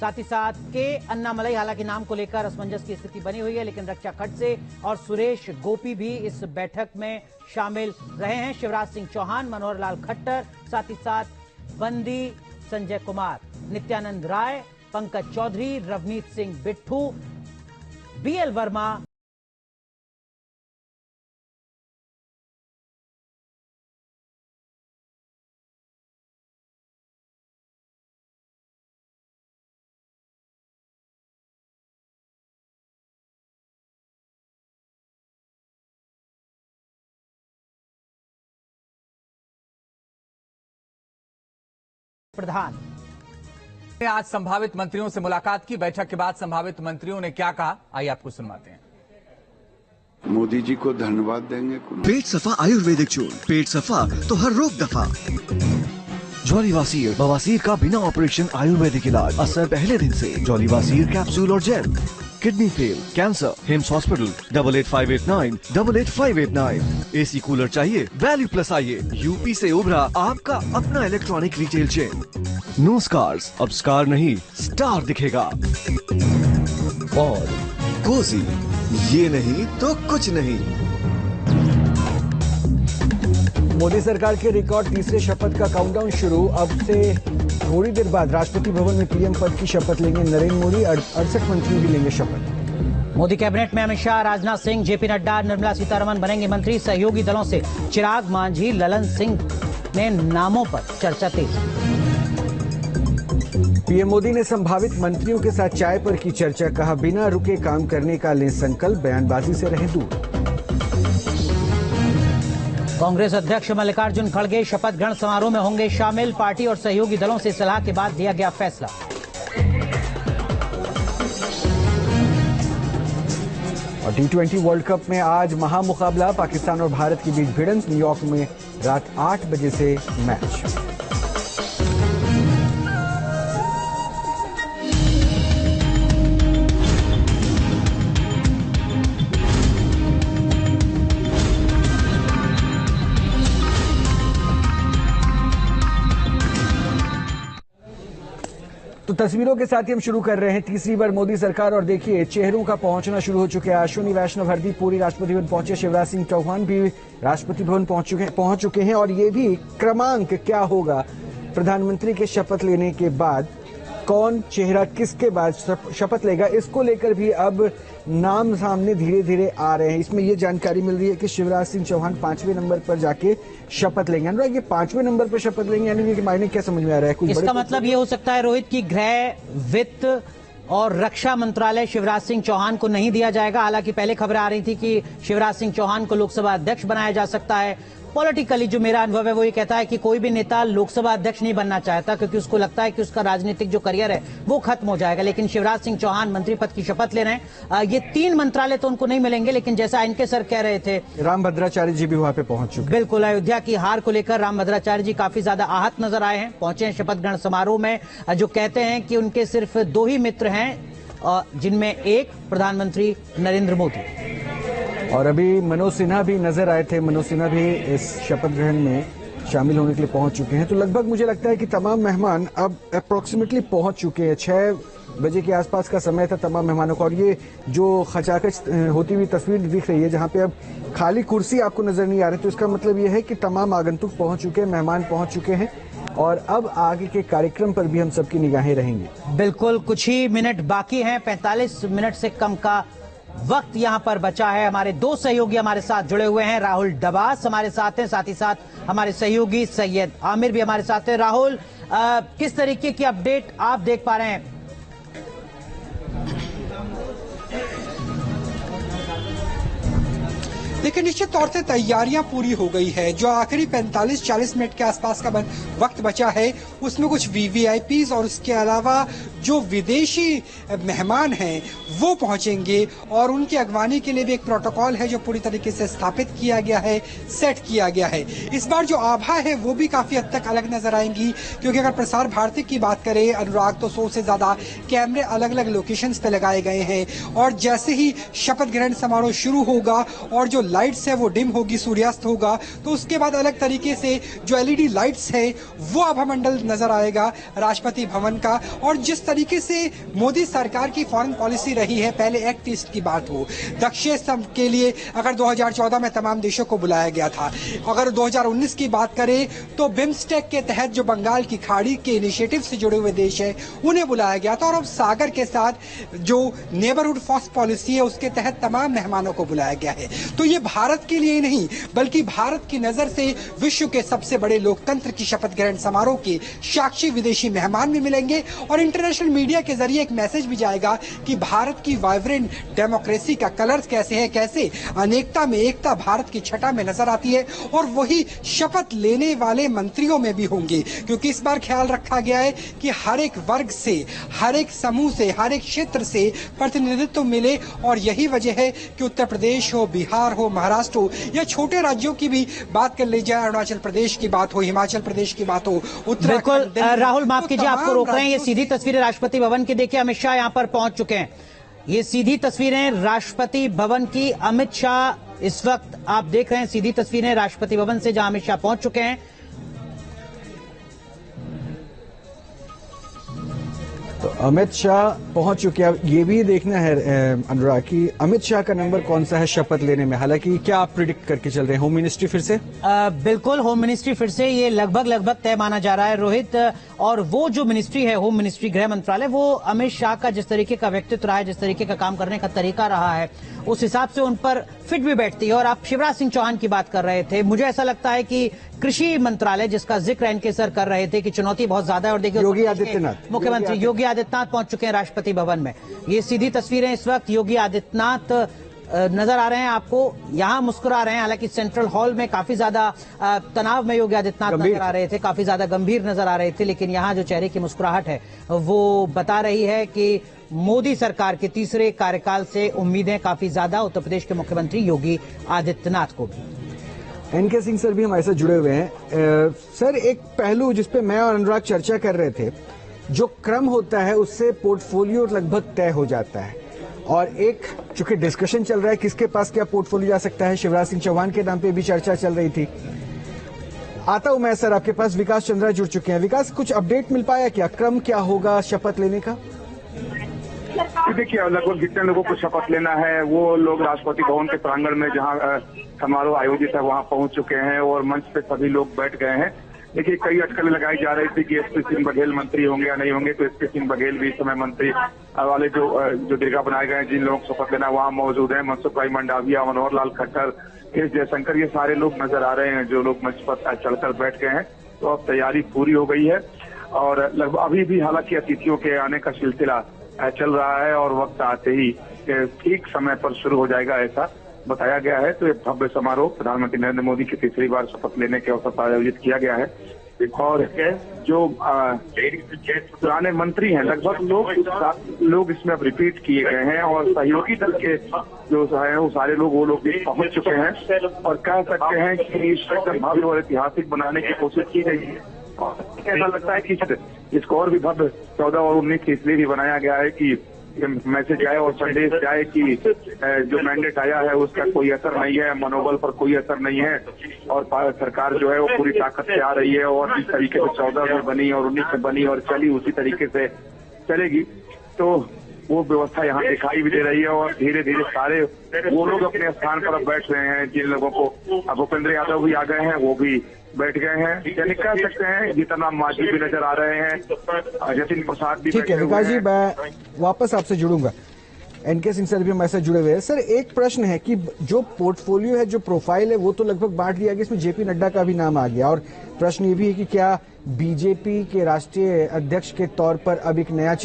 साथ ही साथ के अन्नामलई हालांकि नाम को लेकर असमंजस की स्थिति बनी हुई है, लेकिन रक्षा खड़से और सुरेश गोपी भी इस बैठक में शामिल रहे हैं। शिवराज सिंह चौहान, मनोहर लाल खट्टर, साथ ही साथ बंदी संजय कुमार, नित्यानंद राय, पंकज चौधरी, रवनीत सिंह बिट्ठू, बीएल वर्मा, प्रधान। आज संभावित मंत्रियों से मुलाकात की। बैठक के बाद संभावित मंत्रियों ने क्या कहा, आइए आपको सुनवाते हैं। मोदी जी को धन्यवाद देंगे। पेट सफा आयुर्वेदिक चूर्ण, पेट सफा तो हर रोग दफा। जॉलीवासीर, बवासीर का बिना ऑपरेशन आयुर्वेदिक इलाज, असर पहले दिन से। जॉलीवासीर कैप्सूल और gel. Kidney fail, cancer, HIMS hospital 885889 885889। AC cooler चाहिए, वैल्यू प्लस आइए। यूपी से उभरा आपका अपना electronic retail chain. No scars, अब स्कार नहीं स्टार दिखेगा। और कोजी, ये नहीं तो कुछ नहीं। मोदी सरकार के रिकॉर्ड तीसरे शपथ का काउंटडाउन शुरू। अब से थोड़ी देर बाद राष्ट्रपति भवन में पीएम पद की शपथ लेंगे नरेंद्र मोदी। 68 मंत्री भी लेंगे शपथ। मोदी कैबिनेट में अमित शाह, राजनाथ सिंह, जेपी नड्डा, निर्मला सीतारमण बनेंगे मंत्री। सहयोगी दलों से चिराग मांझी, ललन सिंह ने नामों पर चर्चा तेज। पीएम मोदी ने संभावित मंत्रियों के साथ चाय पर की चर्चा। कहा, बिना रुके काम करने का लें संकल्प, बयानबाजी से रहें दूर। कांग्रेस अध्यक्ष मल्लिकार्जुन खड़गे शपथ ग्रहण समारोह में होंगे शामिल। पार्टी और सहयोगी दलों से सलाह के बाद दिया गया फैसला। और T20 वर्ल्ड कप में आज महामुकाबला, पाकिस्तान और भारत के बीच भिड़ंत। न्यूयॉर्क में रात 8 बजे से मैच। तो तस्वीरों के साथ ही हम शुरू कर रहे हैं तीसरी बार मोदी सरकार। और देखिए, चेहरों का पहुंचना शुरू हो चुके हैं। अश्विनी वैष्णव हरदीप पुरी राष्ट्रपति भवन पहुंचे। शिवराज सिंह चौहान भी राष्ट्रपति भवन पहुंच चुके हैं। और ये भी क्रमांक क्या होगा प्रधानमंत्री के शपथ लेने के बाद, कौन चेहरा किसके बाद शपथ लेगा, इसको लेकर भी अब नाम सामने धीरे धीरे आ रहे हैं। इसमें ये जानकारी मिल रही है कि शिवराज सिंह चौहान 5वें नंबर पर जाके शपथ लेंगे। अनुराग, ये 5वें नंबर पर शपथ लेंगे, यानी कि मायने क्या समझ में आ रहा है? कुछ इसका मतलब ये हो सकता है रोहित की गृह, वित्त और रक्षा मंत्रालय शिवराज सिंह चौहान को नहीं दिया जाएगा। हालांकि पहले खबरें आ रही थी कि शिवराज सिंह चौहान को लोकसभा अध्यक्ष बनाया जा सकता है। पॉलिटिकली जो मेरा अनुभव है वो ये कहता है कि कोई भी नेता लोकसभा अध्यक्ष नहीं बनना चाहता, क्योंकि उसको लगता है कि उसका राजनीतिक जो करियर है वो खत्म हो जाएगा। लेकिन शिवराज सिंह चौहान मंत्री पद की शपथ ले रहे हैं। ये 3 मंत्रालय तो उनको नहीं मिलेंगे, लेकिन जैसा इनके सर कह रहे थे, रामभद्राचार्य जी भी वहां पे पहुंच चुके। बिल्कुल, अयोध्या की हार को लेकर रामभद्राचार्य जी काफी ज्यादा आहत नजर आए हैं। पहुंचे हैं शपथ ग्रहण समारोह में, जो कहते हैं कि उनके सिर्फ 2 ही मित्र हैं, जिनमें एक प्रधानमंत्री नरेंद्र मोदी। और अभी मनोज सिन्हा भी नजर आए थे। मनोज सिन्हा भी इस शपथ ग्रहण में शामिल होने के लिए पहुंच चुके हैं। तो लगभग मुझे लगता है कि तमाम मेहमान अब अप्रोक्सीमेटली पहुंच चुके हैं। 6 बजे के आसपास का समय था तमाम मेहमानों का। और ये जो खचाखच होती हुई तस्वीर दिख रही है, जहां पे अब खाली कुर्सी आपको नजर नहीं आ रही, तो इसका मतलब ये है कि तमाम आगंतुक पहुंच चुके हैं, मेहमान पहुंच चुके हैं। और अब आगे के कार्यक्रम पर भी हम सबकी निगाहें रहेंगी। बिल्कुल, कुछ ही मिनट बाकी हैं। 45 मिनट से कम का वक्त यहां पर बचा है। हमारे 2 सहयोगी हमारे साथ जुड़े हुए हैं। राहुल डबास हमारे साथ हैं, साथ ही साथ हमारे सहयोगी सैयद आमिर भी हमारे साथ हैं। राहुल, किस तरीके की अपडेट आप देख पा रहे हैं? देखिए, निश्चित तौर से तैयारियां पूरी हो गई है। जो आखिरी 45-40 मिनट के आसपास का वक्त बचा है, उसमें कुछ वीवीआईपीज और उसके अलावा जो विदेशी मेहमान हैं वो पहुंचेंगे। और उनकी अगवानी के लिए भी एक प्रोटोकॉल है जो पूरी तरीके से स्थापित किया गया है, सेट किया गया है। इस बार जो आभा है वो भी काफी हद तक अलग नजर आएंगी, क्योंकि अगर प्रसार भारती की बात करें अनुराग, तो 100 से ज्यादा कैमरे अलग अलग लोकेशंस पे लगाए गए हैं। और जैसे ही शपथ ग्रहण समारोह शुरू होगा और जो लाइट्स है वो डिम होगी, सूर्यास्त होगा, तो उसके बाद अलग तरीके से जो एलईडी लाइट्स है वो आभा मंडल नजर आएगा राष्ट्रपति भवन का। और जिस तरीके से मोदी सरकार की फॉरेन पॉलिसी रही है, पहले एक्ट ईस्ट की बात हो, दक्षिण के लिए अगर 2014 में तमाम देशों को बुलाया गया था, अगर 2019 की बात करें तो बिम्स्टेक के तहत जो बंगाल की खाड़ी के इनिशिएटिव से जुड़े हुए देश है उन्हें बुलाया गया था, और अब सागर के साथ जो नेबरहुड फर्स्ट पॉलिसी है उसके तहत तमाम मेहमानों को बुलाया गया है। तो ये भारत के लिए नहीं बल्कि भारत की नजर से विश्व के सबसे बड़े लोकतंत्र की शपथ ग्रहण समारोह के साक्षी विदेशी मेहमान भी मिलेंगे, और इंटरनेशनल मीडिया के जरिए एक मैसेज भी जाएगा कि भारत की वाइब्रेंट डेमोक्रेसी का कलर्स कैसे है, कैसे अनेकता में एकता भारत की छटा में नजर आती है। और वही शपथ लेने वाले मंत्रियों में भी होंगे, क्योंकि इस बार ख्याल रखा गया है कि हर एक वर्ग से, हर एक समूह से, हर एक क्षेत्र से प्रतिनिधित्व मिले। और यही वजह है कि उत्तर प्रदेश हो, बिहार हो, महाराष्ट्र हो या छोटे राज्यों की भी बात कर ली जाए, अरुणाचल प्रदेश की बात हो, हिमाचल प्रदेश की बात हो, उत्तराखंड, राहुल माफ कीजिए, आपको रोक रहे हैं। ये सीधी तस्वीरें राष्ट्रपति भवन की, देखिए अमित शाह यहां पर पहुंच चुके हैं। ये सीधी तस्वीरें राष्ट्रपति भवन की, अमित शाह इस वक्त आप देख रहे हैं सीधी तस्वीरें राष्ट्रपति भवन से जहां अमित शाह पहुंच चुके हैं। तो अमित शाह पहुंच चुके हैं। ये भी देखना है अनुराग कि अमित शाह का नंबर कौन सा है शपथ लेने में। हालांकि क्या आप प्रिडिक्ट करके चल रहे हैं, होम मिनिस्ट्री फिर से? बिल्कुल होम मिनिस्ट्री फिर से, ये लगभग तय माना जा रहा है रोहित। और वो जो मिनिस्ट्री है, होम मिनिस्ट्री, गृह मंत्रालय, वो अमित शाह का जिस तरीके का व्यक्तित्व रहा है, जिस तरीके का काम करने का तरीका रहा है, उस हिसाब से उन पर फिट भी बैठती है। और आप शिवराज सिंह चौहान की बात कर रहे थे, मुझे ऐसा लगता है कि कृषि मंत्रालय जिसका जिक्र एनके सर कर रहे थे कि चुनौती बहुत ज्यादा है। और देखिए योगी आदित्यनाथ, मुख्यमंत्री योगी आदित्यनाथ पहुंच चुके हैं राष्ट्रपति भवन में। ये सीधी तस्वीरें इस वक्त योगी आदित्यनाथ नजर आ रहे हैं आपको, यहां मुस्कुरा रहे हैं। हालांकि सेंट्रल हॉल में काफी ज्यादा तनाव में योगी आदित्यनाथ नजर आ रहे थे, काफी ज्यादा गंभीर नजर आ रहे थे, लेकिन यहां जो चेहरे की मुस्कुराहट है वो बता रही है कि मोदी सरकार के तीसरे कार्यकाल से उम्मीदें काफी ज्यादा उत्तर प्रदेश के मुख्यमंत्री योगी आदित्यनाथ को भी। एनके सिंह सर भी हमारे साथ जुड़े हुए हैं। सर, एक पहलू जिसपे मैं और अनुराग चर्चा कर रहे थे, जो क्रम होता है उससे पोर्टफोलियो लगभग तय हो जाता है, और एक चूंकि डिस्कशन चल रहा है किसके पास क्या पोर्टफोलियो जा सकता है, शिवराज सिंह चौहान के नाम पे भी चर्चा चल रही थी। आता हूं मैं सर आपके पास, विकास चंद्रा जुड़ चुके हैं। विकास, कुछ अपडेट मिल पाया क्या, क्रम क्या होगा शपथ लेने का? देखिए, लगभग जितने लोगों को शपथ लेना है वो लोग राष्ट्रपति भवन के प्रांगण में जहां समारोह आयोजित है वहां पहुंच चुके हैं, और मंच पे सभी लोग बैठ गए हैं। देखिए, कई अटकलें लगाई जा रही थी कि एसपी सिंह बघेल मंत्री होंगे या नहीं होंगे, तो एसपी सिंह बघेल भी इस समय मंत्री वाले जो दीर्घा बनाए गए हैं, जिन लोगों को शपथ लेना वहां मौजूद है। मनसुख भाई मंडाविया, मनोहर लाल खट्टर, एस जयशंकर, ये सारे लोग नजर आ रहे हैं जो लोग मंच पर चढ़कर बैठ गए हैं। तो अब तैयारी पूरी हो गई है, और लगभग अभी भी हालांकि अतिथियों के आने का सिलसिला चल रहा है, और वक्त आते ही ठीक समय पर शुरू हो जाएगा ऐसा बताया गया है। तो एक भव्य समारोह प्रधानमंत्री नरेंद्र मोदी की तीसरी बार शपथ लेने के अवसर पर आयोजित किया गया है। और जो पुराने मंत्री हैं लगभग लोग इसमें अब रिपीट किए गए हैं, और सहयोगी दल के जो है वो सारे लोग भी पहुंच चुके हैं, और कह सकते हैं कि इसको भव्य और ऐतिहासिक बनाने की कोशिश की गई है। ऐसा लगता है कि इसको और भी भव्य 14 और 19 की इसलिए भी बनाया गया है कि मैसेज जाए और संदेश जाए कि जो मैंडेट आया है उसका कोई असर नहीं है, मनोबल पर कोई असर नहीं है, और सरकार जो है वो पूरी ताकत से आ रही है, और जिस तरीके से 14 में बनी और 19 में बनी और चली उसी तरीके से चलेगी। तो वो व्यवस्था यहाँ दिखाई भी दे रही है, और धीरे धीरे सारे वो लोग अपने स्थान पर अब बैठ रहे हैं जिन लोगों को, अब भूपेंद्र यादव भी आ गए हैं, वो भी बैठ गए हैं, यानी कह सकते हैं जीतनराम मांझी भी नजर आ रहे हैं, जतिन प्रसाद भी। ठीक है विकास जी, मैं वापस आपसे जुड़ूंगा। एनके सिंह सर भी हमारे साथ जुड़े हुए हैं। सर, एक प्रश्न है कि जो पोर्टफोलियो है, जो प्रोफाइल है, वो तो लगभग बांट दिया गया, इसमें जेपी नड्डा का भी नाम आ गया, और प्रश्न ये भी है कि क्या बीजेपी के राष्ट्रीय अध्यक्ष के तौर पर अब एक नया